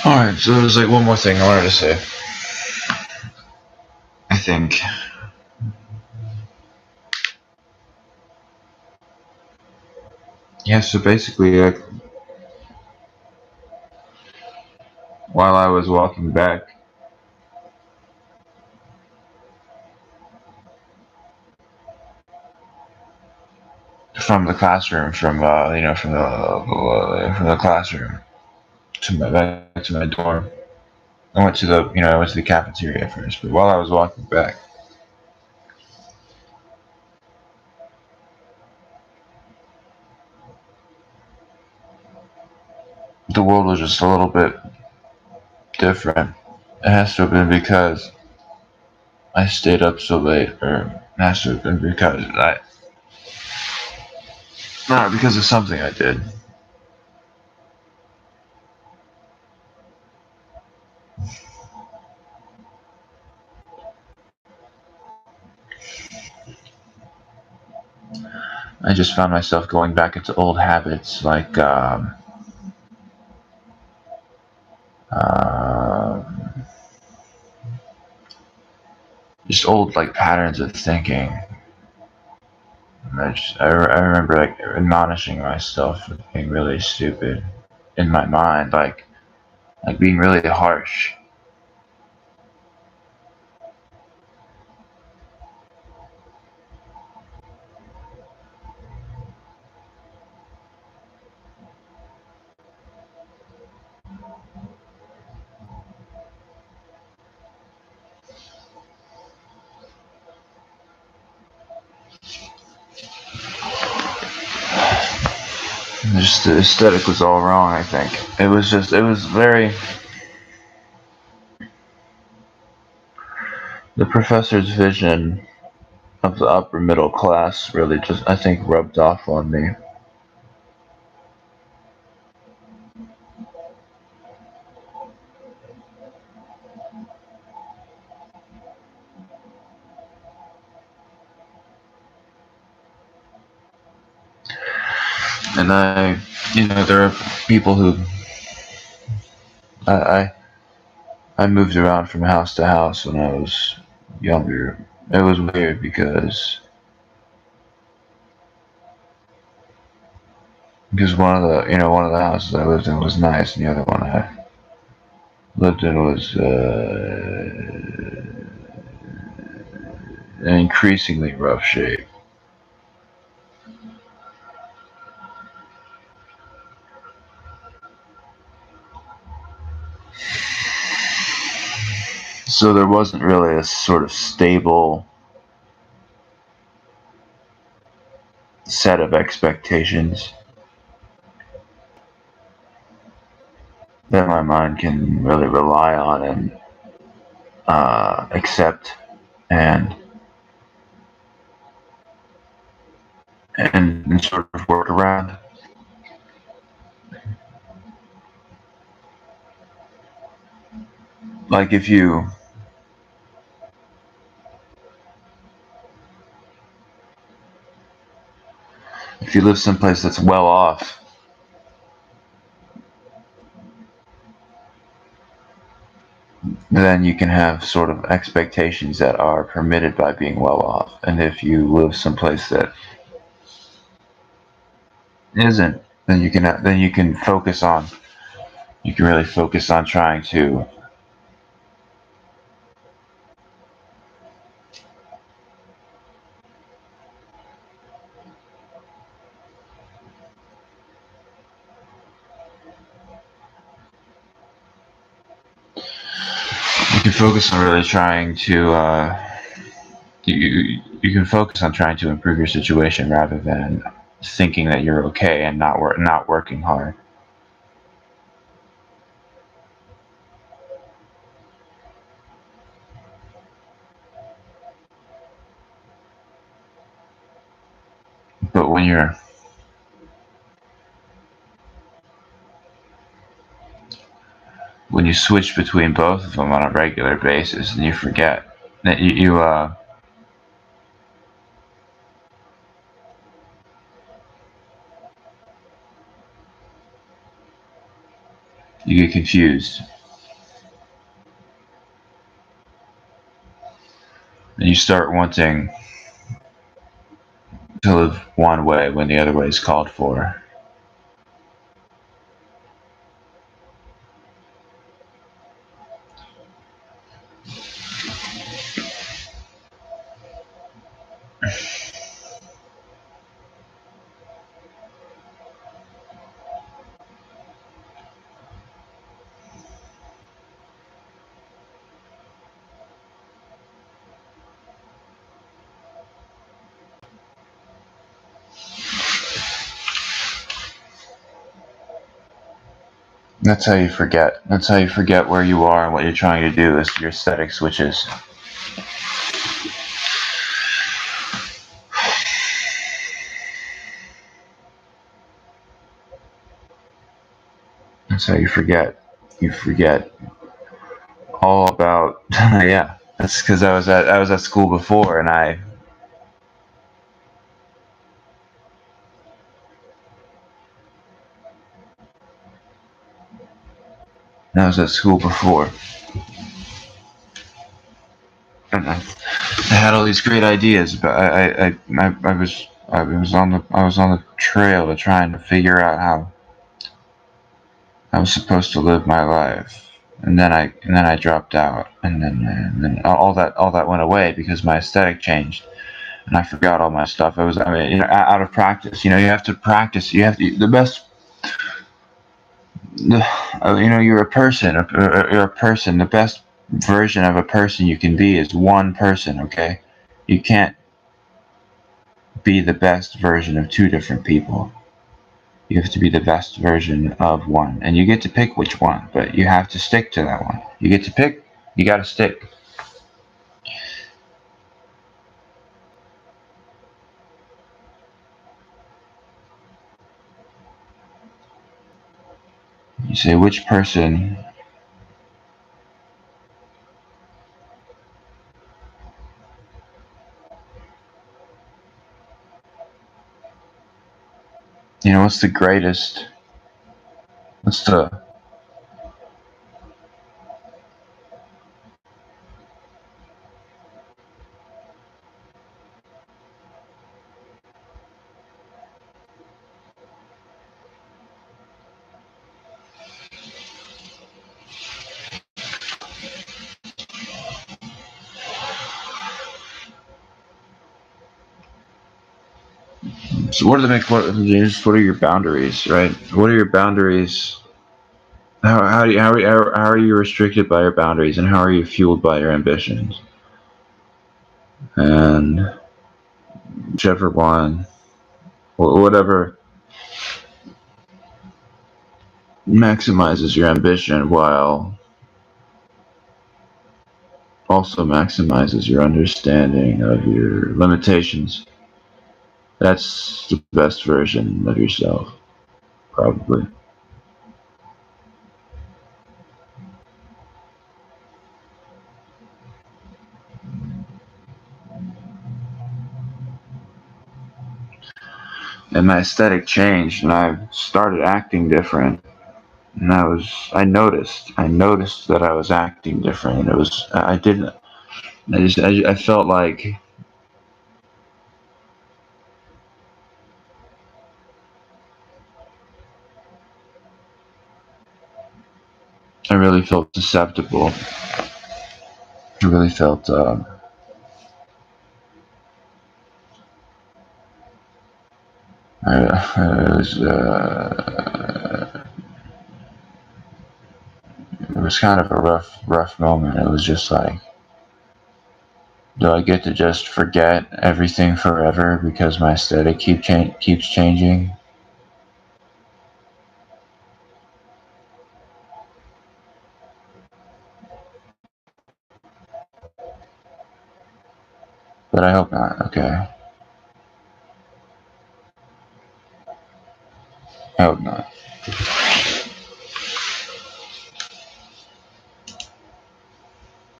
Alright, so there's like one more thing I wanted to say. I think. Yeah, so basically, while I was walking back from the classroom, from the classroom to my back to my dorm, I went to the cafeteria first. But while I was walking back, the world was just a little bit different. It has to have been because I stayed up so late, or it has to have been because not because of something I did. I just found myself going back into old habits like uh, just old like patterns of thinking. I remember like admonishing myself for being really stupid in my mind, like being really harsh. Just the aesthetic was all wrong. I think it was very. The professor's vision of the upper middle class really just, I think, rubbed off on me. And there are people who I, I I moved around from house to house when I was younger. It was weird because one of the houses I lived in was nice, and the other one I lived in was an increasingly rough shape. So there wasn't really a sort of stable set of expectations that my mind can really rely on and accept and and sort of work around. Like if you live someplace that's well off, then you can have sort of expectations that are permitted by being well off. And if you live someplace that isn't, then you can really focus on trying to you can focus on really trying to you can focus on trying to improve your situation rather than thinking that you're okay and not working hard. But when you switch between both of them on a regular basis, and you forget that you get confused. start wanting to live one way when the other way is called for. That's how you forget. That's how you forget where you are and what you're trying to do is your aesthetic switches. That's how you forget. You forget all about yeah. That's because I was at school before and I was at school before. And I had all these great ideas, but I was on the trail to trying to figure out how I was supposed to live my life, and then I dropped out, and then all that went away because my aesthetic changed, and I forgot all my stuff. I mean, out of practice. You have to practice. You have to the best. You're a person. You're a person. The best version of a person you can be is one person. Okay, you can't be the best version of two different people. You have to be the best version of one, and you get to pick which one, but you have to stick to that one. You get to pick, you got to stick. You say which person. What's the greatest? What's the so what are what are your boundaries, right? What are your boundaries? How are you restricted by your boundaries, and how are you fueled by your ambitions? And whichever one, whatever maximizes your ambition while also maximizes your understanding of your limitations. That's the best version of yourself, probably. And my aesthetic changed, and I started acting different. And I noticed that I was acting different. It was, I didn't, I felt like I really felt susceptible. I really felt, it was kind of a rough moment. It was just like, do I get to just forget everything forever because my aesthetic keeps changing? But I hope not. Okay, I hope not.